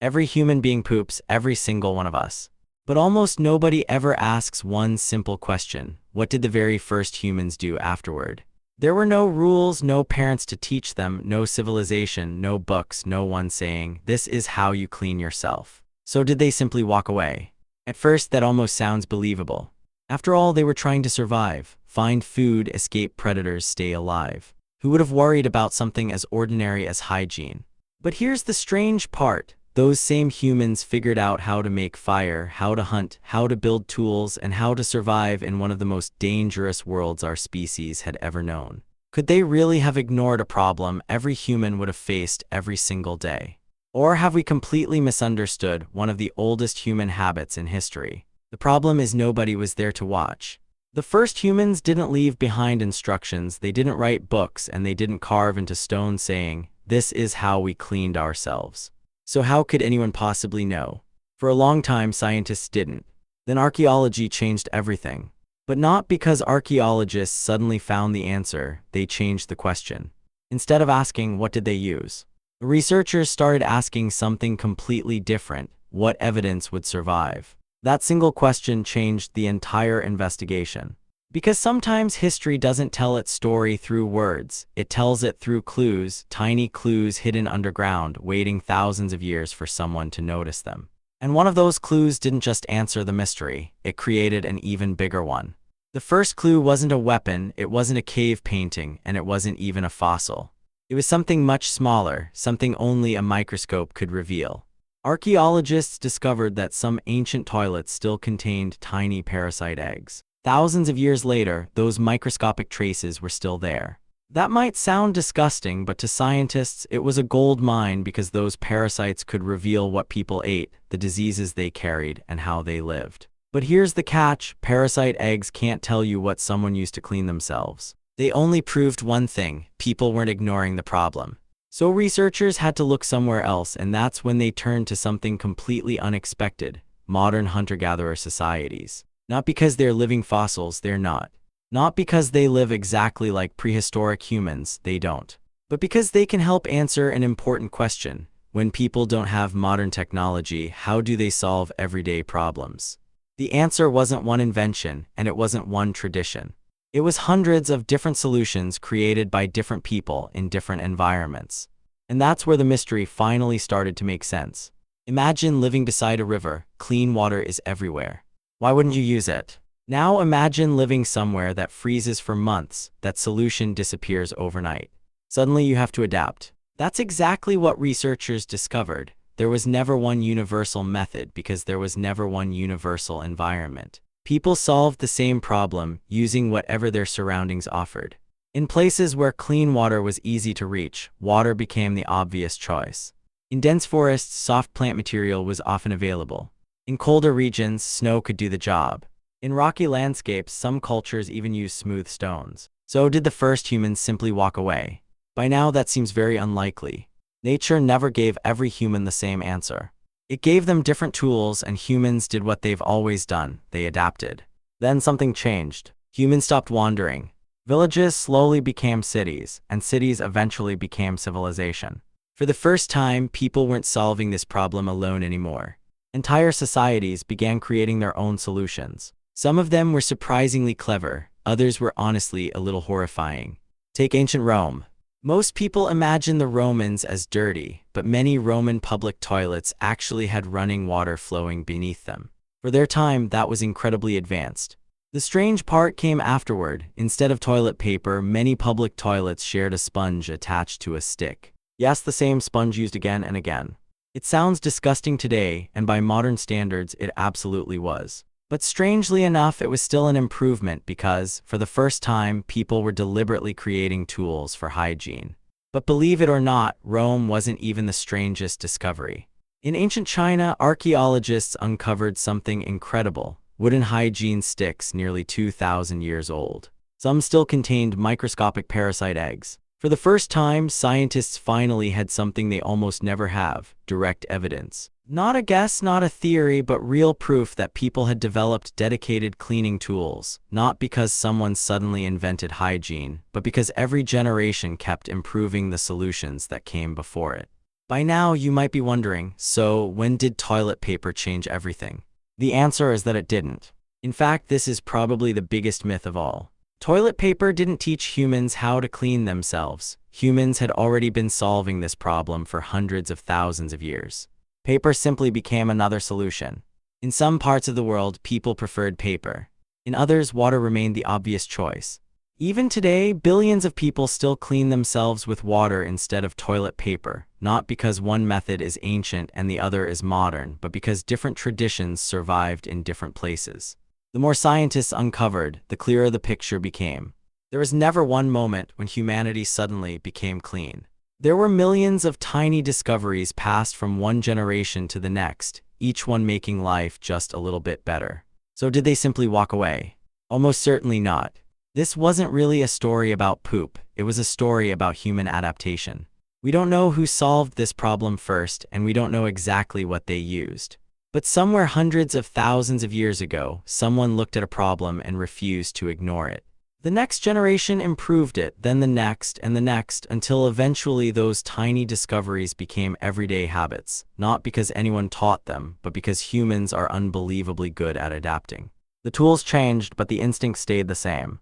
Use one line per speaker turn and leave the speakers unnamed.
Every human being poops, every single one of us. But almost nobody ever asks one simple question: what did the very first humans do afterward? There were no rules, no parents to teach them, no civilization, no books, no one saying, "This is how you clean yourself." So did they simply walk away? At first, that almost sounds believable. After all, they were trying to survive, find food, escape predators, stay alive. Who would have worried about something as ordinary as hygiene? But here's the strange part. Those same humans figured out how to make fire, how to hunt, how to build tools, and how to survive in one of the most dangerous worlds our species had ever known. Could they really have ignored a problem every human would have faced every single day? Or have we completely misunderstood one of the oldest human habits in history? The problem is nobody was there to watch. The first humans didn't leave behind instructions, they didn't write books, and they didn't carve into stone saying, "This is how we cleaned ourselves." So how could anyone possibly know? For a long time, scientists didn't. Then archaeology changed everything. But not because archaeologists suddenly found the answer, they changed the question. Instead of asking, what did they use? The researchers started asking something completely different: what evidence would survive? That single question changed the entire investigation. Because sometimes history doesn't tell its story through words, it tells it through clues, tiny clues hidden underground, waiting thousands of years for someone to notice them. And one of those clues didn't just answer the mystery, it created an even bigger one. The first clue wasn't a weapon, it wasn't a cave painting, and it wasn't even a fossil. It was something much smaller, something only a microscope could reveal. Archaeologists discovered that some ancient toilets still contained tiny parasite eggs. Thousands of years later, those microscopic traces were still there. That might sound disgusting, but to scientists, it was a gold mine because those parasites could reveal what people ate, the diseases they carried, and how they lived. But here's the catch: parasite eggs can't tell you what someone used to clean themselves. They only proved one thing: people weren't ignoring the problem. So researchers had to look somewhere else, and that's when they turned to something completely unexpected: modern hunter-gatherer societies. Not because they're living fossils, they're not. Not because they live exactly like prehistoric humans, they don't. But because they can help answer an important question: when people don't have modern technology, how do they solve everyday problems? The answer wasn't one invention, and it wasn't one tradition. It was hundreds of different solutions created by different people in different environments. And that's where the mystery finally started to make sense. Imagine living beside a river. Clean water is everywhere. Why wouldn't you use it? Now imagine living somewhere that freezes for months, that solution disappears overnight. Suddenly you have to adapt. That's exactly what researchers discovered. There was never one universal method because there was never one universal environment. People solved the same problem using whatever their surroundings offered. In places where clean water was easy to reach, water became the obvious choice. In dense forests, soft plant material was often available. In colder regions, snow could do the job. In rocky landscapes, some cultures even used smooth stones. So did the first humans simply walk away? By now, that seems very unlikely. Nature never gave every human the same answer. It gave them different tools, and humans did what they've always done: they adapted. Then something changed. Humans stopped wandering. Villages slowly became cities, and cities eventually became civilization. For the first time, people weren't solving this problem alone anymore. Entire societies began creating their own solutions. Some of them were surprisingly clever, others were honestly a little horrifying. Take ancient Rome. Most people imagine the Romans as dirty, but many Roman public toilets actually had running water flowing beneath them. For their time, that was incredibly advanced. The strange part came afterward. Instead of toilet paper, many public toilets shared a sponge attached to a stick. Yes, the same sponge used again and again. It sounds disgusting today, and by modern standards, it absolutely was. But strangely enough, it was still an improvement because, for the first time, people were deliberately creating tools for hygiene. But believe it or not, Rome wasn't even the strangest discovery. In ancient China, archaeologists uncovered something incredible: wooden hygiene sticks nearly 2,000 years old. Some still contained microscopic parasite eggs. For the first time, scientists finally had something they almost never have: direct evidence. Not a guess, not a theory, but real proof that people had developed dedicated cleaning tools, not because someone suddenly invented hygiene, but because every generation kept improving the solutions that came before it. By now, you might be wondering, so when did toilet paper change everything? The answer is that it didn't. In fact, this is probably the biggest myth of all. Toilet paper didn't teach humans how to clean themselves. Humans had already been solving this problem for hundreds of thousands of years. Paper simply became another solution. In some parts of the world, people preferred paper. In others, water remained the obvious choice. Even today, billions of people still clean themselves with water instead of toilet paper, not because one method is ancient and the other is modern, but because different traditions survived in different places. The more scientists uncovered, the clearer the picture became. There was never one moment when humanity suddenly became clean. There were millions of tiny discoveries passed from one generation to the next, each one making life just a little bit better. So did they simply walk away? Almost certainly not. This wasn't really a story about poop, it was a story about human adaptation. We don't know who solved this problem first, and we don't know exactly what they used. But somewhere hundreds of thousands of years ago, someone looked at a problem and refused to ignore it. The next generation improved it, then the next, and the next, until eventually those tiny discoveries became everyday habits, not because anyone taught them, but because humans are unbelievably good at adapting. The tools changed, but the instinct stayed the same.